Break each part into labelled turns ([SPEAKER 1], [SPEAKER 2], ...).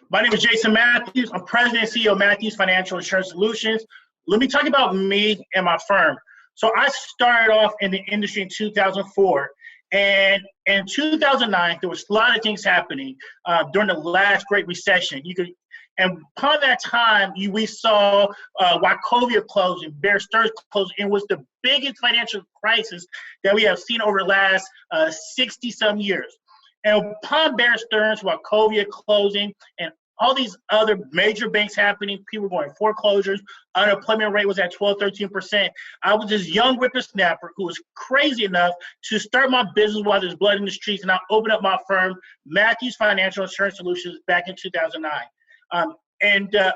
[SPEAKER 1] My name is Jason Matthews. I'm President and CEO of Matthews Financial Insurance Solutions. Let me talk about me and my firm. So I started off in the industry in 2004. And in 2009, there was a lot of things happening during the last Great Recession. And upon that time, we saw Wachovia close and Bear Stearns close, and was the biggest financial crisis that we have seen over the last 60-some years. And upon Bear Stearns, Wachovia closing, and all these other major banks happening, people going foreclosures, unemployment rate was at 12, 13%. I was this young whippersnapper who was crazy enough to start my business while there's blood in the streets, and I opened up my firm, Matthews Financial Insurance Solutions, back in 2009.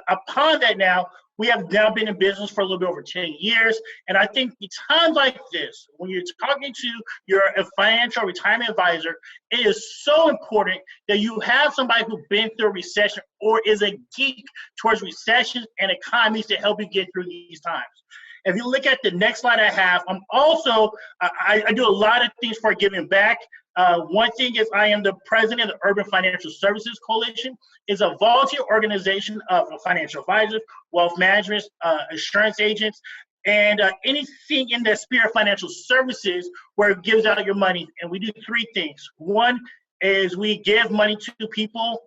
[SPEAKER 1] Upon that now, we have now been in business for a little bit over 10 years. And I think at times like this, when you're talking to your financial retirement advisor, it is so important that you have somebody who's been through a recession or is a geek towards recessions and economies to help you get through these times. If you look at the next slide I have, I'm also, I do a lot of things for giving back. One thing is I am the president of the Urban Financial Services Coalition. It's a volunteer organization of financial advisors, wealth managers, insurance agents, and anything in the sphere of financial services where it gives out your money. And we do three things. One is we give money to people.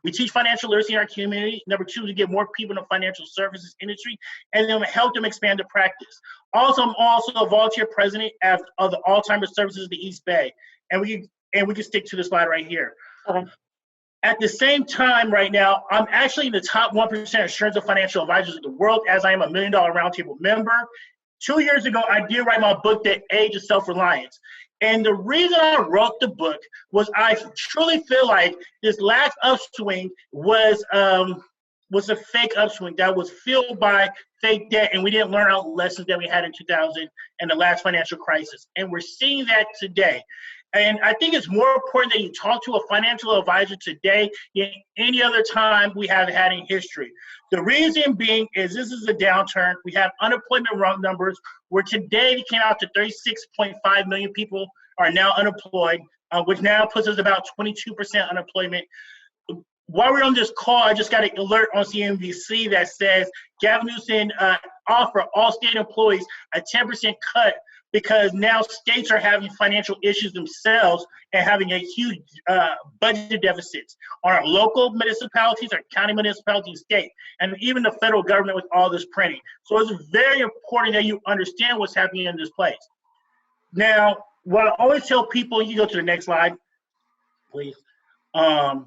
[SPEAKER 1] We teach financial literacy in our community. Number two, we get more people in the financial services industry, and then we help them expand their practice. Also, I'm also a volunteer president of the Alzheimer's Services of the East Bay. And we can stick to the slide right here. Okay. At the same time right now, I'm actually in the top 1% insurance and financial advisors in the world, as I am a $1 Million Roundtable member. 2 years ago, I did write my book, The Age of Self-Reliance. And the reason I wrote the book was I truly feel like this last upswing was a fake upswing that was fueled by fake debt, and we didn't learn our lessons that we had in 2000 and the last financial crisis. And we're seeing that today. And I think it's more important that you talk to a financial advisor today than any other time we have had in history. The reason being is this is a downturn. We have unemployment numbers where today it came out to 36.5 million people are now unemployed, which now puts us about 22% unemployment. While we're on this call, I just got an alert on CNBC that says Gavin Newsom offer all state employees a 10% cut because now states are having financial issues themselves and having a huge budget deficits on our local municipalities, our county municipalities, state, and even the federal government with all this printing. So it's very important that you understand what's happening in this place. Now, what I always tell people, you go to the next slide, please. And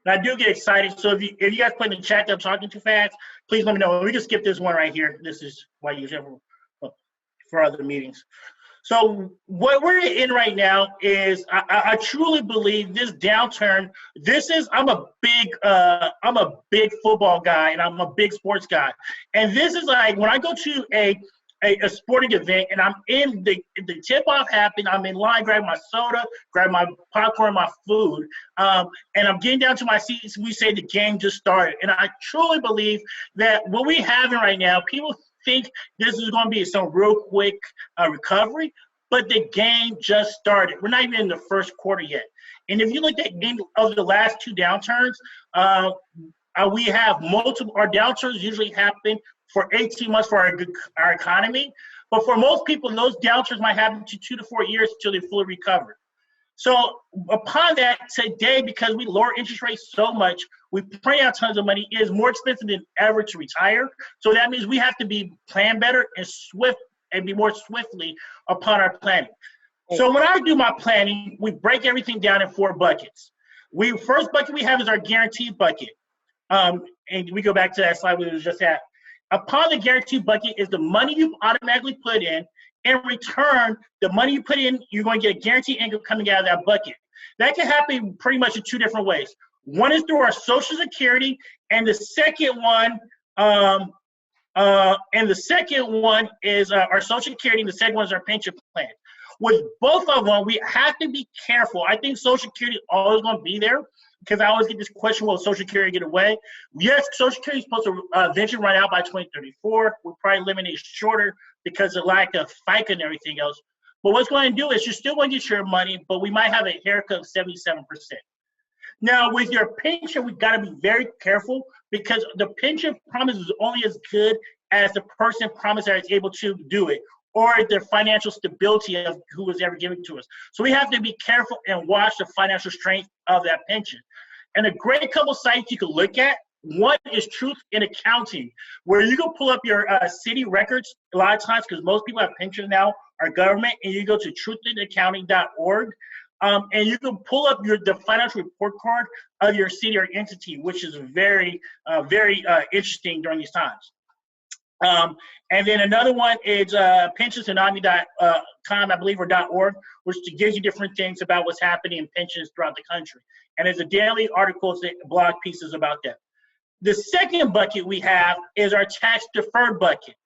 [SPEAKER 1] I do get excited, so if you guys put in the chat that I'm talking too fast, please let me know. We can skip this one right here. This is why you have for other meetings. So what we're in right now is I truly believe this downturn. I'm a big football guy and I'm a big sports guy, and this is like when I go to a sporting event and I'm in the tip-off happened, I'm in line, grab my soda, grab my popcorn, my food, and I'm getting down to my seats. We say the game just started. And I truly believe that what we have right now, people think this is going to be some real quick recovery, but the game just started. We're not even in the first quarter yet. And if you look at over the last two downturns, we have multiple, our downturns usually happen for 18 months for our economy. But for most people, those downturns might happen to 2 to 4 years until they fully recover. So upon that, today, because we lower interest rates so much, we print out tons of money. It is more expensive than ever to retire. So that means we have to plan better and be more swiftly upon our planning. So when I do my planning, we break everything down in 4 buckets. First bucket we have is our guaranteed bucket. And we go back to that slide we was just at. Upon the guaranteed bucket is the money you automatically put in. In return, the money you put in, you're going to get a guaranteed income coming out of that bucket. That can happen pretty much in 2 different ways. One is through our Social Security, and the second one, is our Social Security, and the second one is our pension plan. With both of them, we have to be careful. I think Social Security is always going to be there, because I always get this question, will Social Security get away? Yes, Social Security is supposed to eventually run out by 2034. We'll probably eliminate shorter because of lack of FICA and everything else. But what's going to do is you're still going to get your money, but we might have a haircut of 77%. Now, with your pension, we got to be very careful because the pension promise is only as good as the person promised that is able to do it, or the financial stability of who was ever given to us. So we have to be careful and watch the financial strength of that pension. And a great couple sites you can look at, one is Truth in Accounting, where you can pull up your city records a lot of times because most people have pensions now, are government, and you go to truthinaccounting.org. And you can pull up the financial report card of your city or entity, which is very interesting during these times. And then another one is pensionsanami.com, I believe, or .org, which gives you different things about what's happening in pensions throughout the country. And there's a daily articles and blog pieces about that. The second bucket we have is our tax deferred bucket.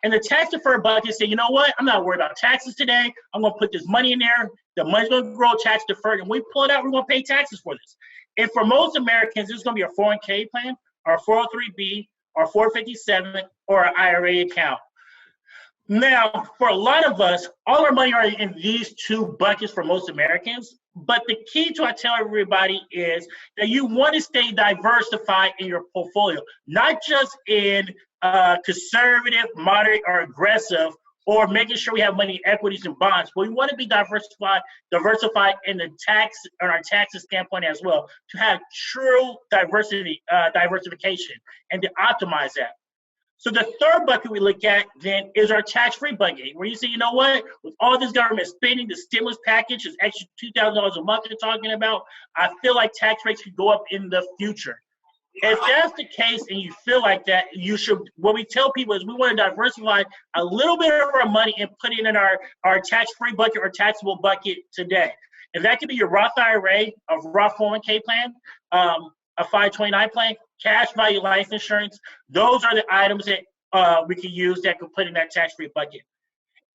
[SPEAKER 1] And the tax deferred bucket say, you know what? I'm not worried about taxes today. I'm going to put this money in there. The money's going to grow tax deferred. And when we pull it out, we're going to pay taxes for this. And for most Americans, this is going to be a 401k plan, our 403b, our 457, or an IRA account. Now, for a lot of us, all our money are in these two buckets for most Americans. But the key to I tell everybody is that you want to stay diversified in your portfolio, not just in conservative, moderate, or aggressive, or making sure we have money in equities and bonds. But we want to be diversified in the tax on our taxes standpoint as well, to have true diversification and to optimize that. So the third bucket we look at then is our tax-free bucket, where you say, you know what, with all this government spending, the stimulus package is extra $2,000 a month you're talking about, I feel like tax rates could go up in the future. If that's the case and you feel like that, you should, what we tell people is we want to diversify a little bit of our money and put it in our tax-free bucket or taxable bucket today. And that could be your Roth IRA, a Roth 401k plan, a 529 plan, cash value life insurance. Those are the items that we can use that could put in that tax-free bucket.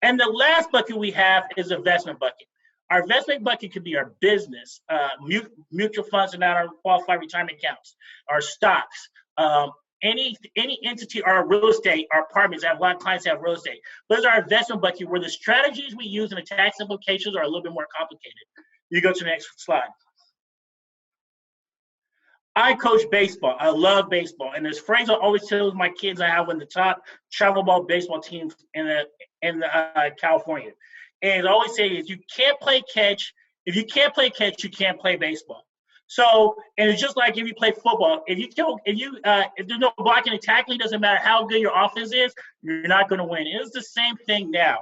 [SPEAKER 1] And the last bucket we have is investment bucket. Our investment bucket could be our business, mutual funds and non-qualified retirement accounts, our stocks, any entity, our real estate, our apartments. I have a lot of clients that have real estate. Those are our investment bucket where the strategies we use and the tax implications are a little bit more complicated. You go to the next slide. I coach baseball. I love baseball. And there's phrase I always tell my kids I have one of the top travel ball baseball teams in California. And I always say is you can't play catch. If you can't play catch, you can't play baseball. So, and it's just like if you play football, if there's no blocking and tackling, doesn't matter how good your offense is, you're not going to win. It's the same thing now.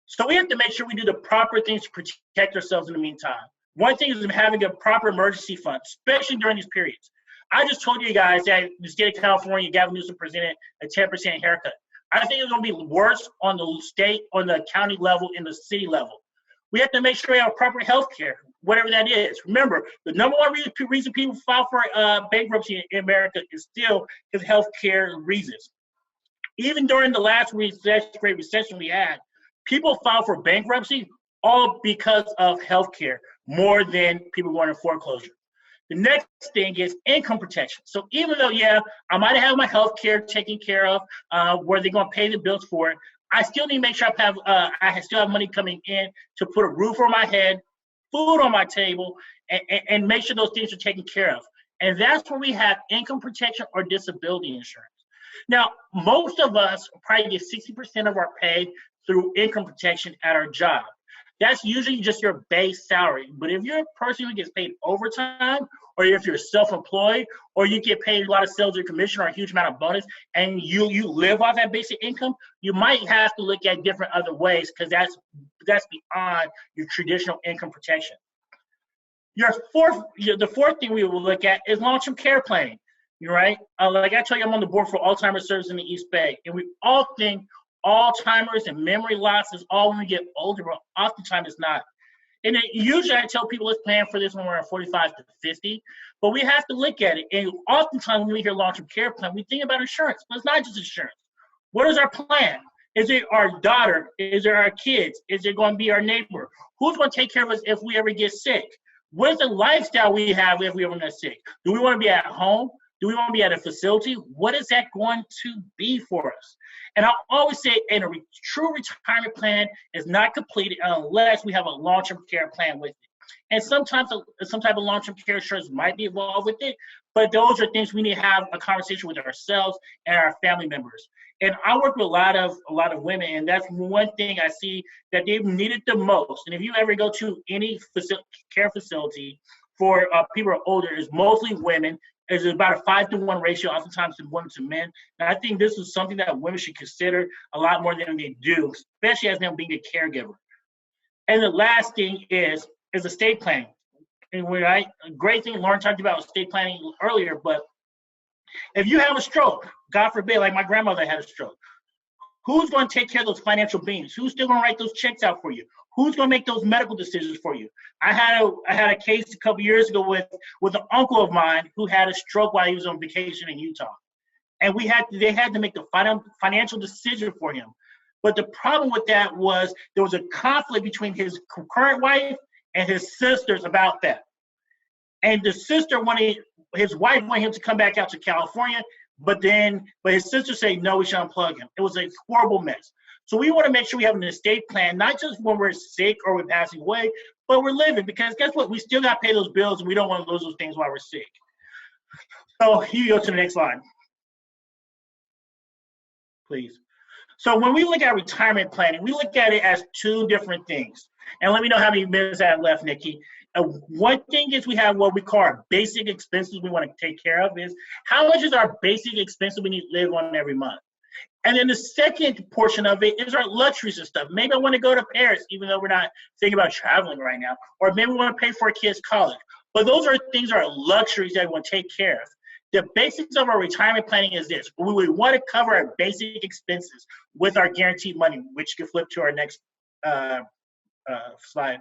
[SPEAKER 1] So we have to make sure we do the proper things to protect ourselves in the meantime. One thing is having a proper emergency fund, especially during these periods. I just told you guys that the state of California, Gavin Newsom presented a 10% haircut. I think it's going to be worse on the state, on the county level, and the city level. We have to make sure we have proper health care, whatever that is. Remember, the number one reason people file for bankruptcy in America is still because health care reasons. Even during the last great recession we had, people filed for bankruptcy all because of health care, more than people going in foreclosure. The next thing is income protection. So even though, yeah, I might have my health care taken care of, where they're going to pay the bills for it, I still need to make sure I still have money coming in to put a roof over my head, food on my table, and make sure those things are taken care of. And that's where we have income protection or disability insurance. Now, most of us probably get 60% of our pay through income protection at our job. That's usually just your base salary. But if you're a person who gets paid overtime, or if you're self-employed, or you get paid a lot of sales or commission or a huge amount of bonus, and you live off that basic income, you might have to look at different other ways because that's beyond your traditional income protection. The fourth thing we will look at is long-term care planning. Right? Like I tell you, I'm on the board for Alzheimer's service in the East Bay, and we all think Alzheimer's and memory loss is all when we get older, but oftentimes it's not. And usually I tell people let's plan for this when we're 45 to 50, but we have to look at it. And oftentimes when we hear long-term care plan, we think about insurance, but it's not just insurance. What is our plan? Is it our daughter? Is it our kids? Is it going to be our neighbor? Who's going to take care of us if we ever get sick? What is the lifestyle we have if we ever get sick? Do we want to be at home? Do we want to be at a facility? What is that going to be for us? And I always say, a true retirement plan is not completed unless we have a long-term care plan with it. And sometimes some type of long-term care insurance might be involved with it, but those are things we need to have a conversation with ourselves and our family members. And I work with a lot of women, and that's one thing I see that they've needed the most. And if you ever go to any care facility for people who are older, it's mostly women. It's about a 5-to-1 ratio, oftentimes from women to men. And I think this is something that women should consider a lot more than they do, especially as them being a caregiver. And the last thing is estate planning. And a great thing Lauren talked about estate planning earlier, but if you have a stroke, God forbid, like my grandmother had a stroke, who's going to take care of those financial beings? Who's still going to write those checks out for you? Who's going to make those medical decisions for you? I had a case a couple years ago with an uncle of mine who had a stroke while he was on vacation in Utah, and they had to make the financial decision for him. But the problem with that was there was a conflict between his current wife and his sisters about that. And the sister his wife wanted him to come back out to California, but his sister said, no, we should unplug him. It was a horrible mess. So we want to make sure we have an estate plan, not just when we're sick or we're passing away, but we're living, because guess what? We still got to pay those bills, and we don't want to lose those things while we're sick. So you go to the next slide, please. So when we look at retirement planning, we look at it as two different things. And let me know how many minutes I have left, Nikki. One thing is we have what we call our basic expenses we want to take care of is how much is our basic expenses we need to live on every month. And then the second portion of it is our luxuries and stuff. Maybe I want to go to Paris, even though we're not thinking about traveling right now. Or maybe we want to pay for a kid's college. But those are things, are luxuries that we want to take care of. The basics of our retirement planning is this. We want to cover our basic expenses with our guaranteed money, which can flip to our next slide,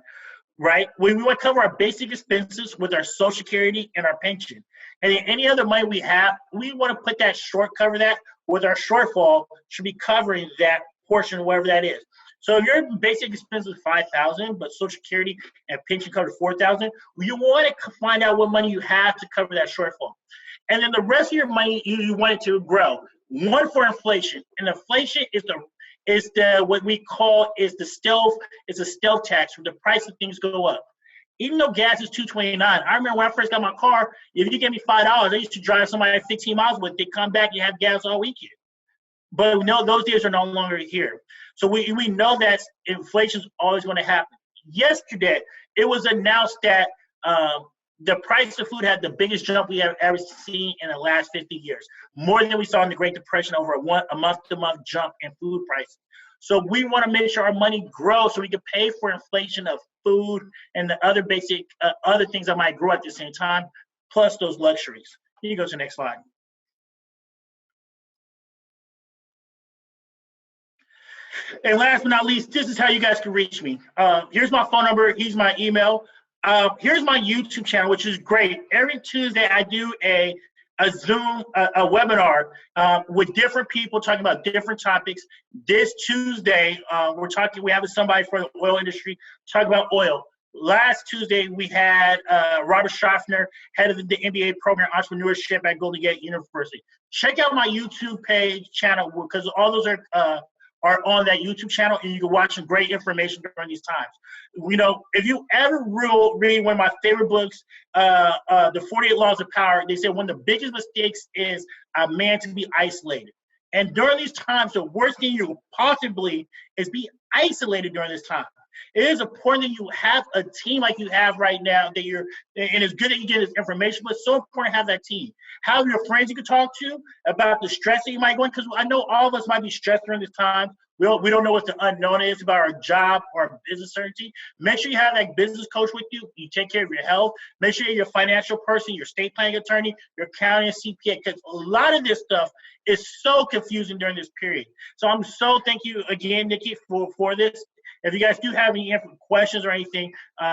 [SPEAKER 1] right? We want to cover our basic expenses with our Social Security and our pension. And then any other money we have, we want to put that cover that with our shortfall should be covering that portion, whatever that is. So if your basic expense is $5,000, but Social Security and pension covers $4,000, you want to find out what money you have to cover that shortfall. And then the rest of your money, you want it to grow. One for inflation, and inflation is what we call the stealth tax, where the price of things go up. Even though gas is $2.29, I remember when I first got my car, if you gave me $5, I used to drive somebody 15 miles with. They come back, you have gas all weekend. But we know those days are no longer here. So we know that inflation is always going to happen. Yesterday, it was announced that the price of food had the biggest jump we have ever seen in the last 50 years, more than we saw in the Great Depression, over a month-to-month jump in food prices. So we want to make sure our money grows so we can pay for inflation of food and the other basic other things that might grow at the same time, plus those luxuries. You can go to the next slide. And last but not least, this is how you guys can reach me. Here's my phone number. Here's my email. Here's my YouTube channel, which is great. Every Tuesday, I do a Zoom, a webinar with different people talking about different topics. This Tuesday, we have somebody for the oil industry talking about oil. Last Tuesday, we had Robert Schaffner, head of the MBA program, Entrepreneurship at Golden Gate University. Check out my YouTube channel, because all those are on that YouTube channel, and you can watch some great information during these times. You know, if you ever read one of my favorite books, The 48 Laws of Power, they say one of the biggest mistakes is a man to be isolated. And during these times, the worst thing you possibly is be isolated during this time. It is important that you have a team like you have right now, and it's good that you get this information, but it's so important to have that team. Have your friends you can talk to about the stress that you might go in, because I know all of us might be stressed during this time. We don't know what the unknown is about our job or our business certainty. Make sure you have that business coach with you. You take care of your health. Make sure you're a financial person, your estate planning attorney, your accounting, CPA, because a lot of this stuff is so confusing during this period. So thank you again, Nikki, for this. If you guys do have any questions or anything,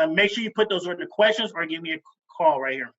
[SPEAKER 1] make sure you put those in the questions or give me a call right here.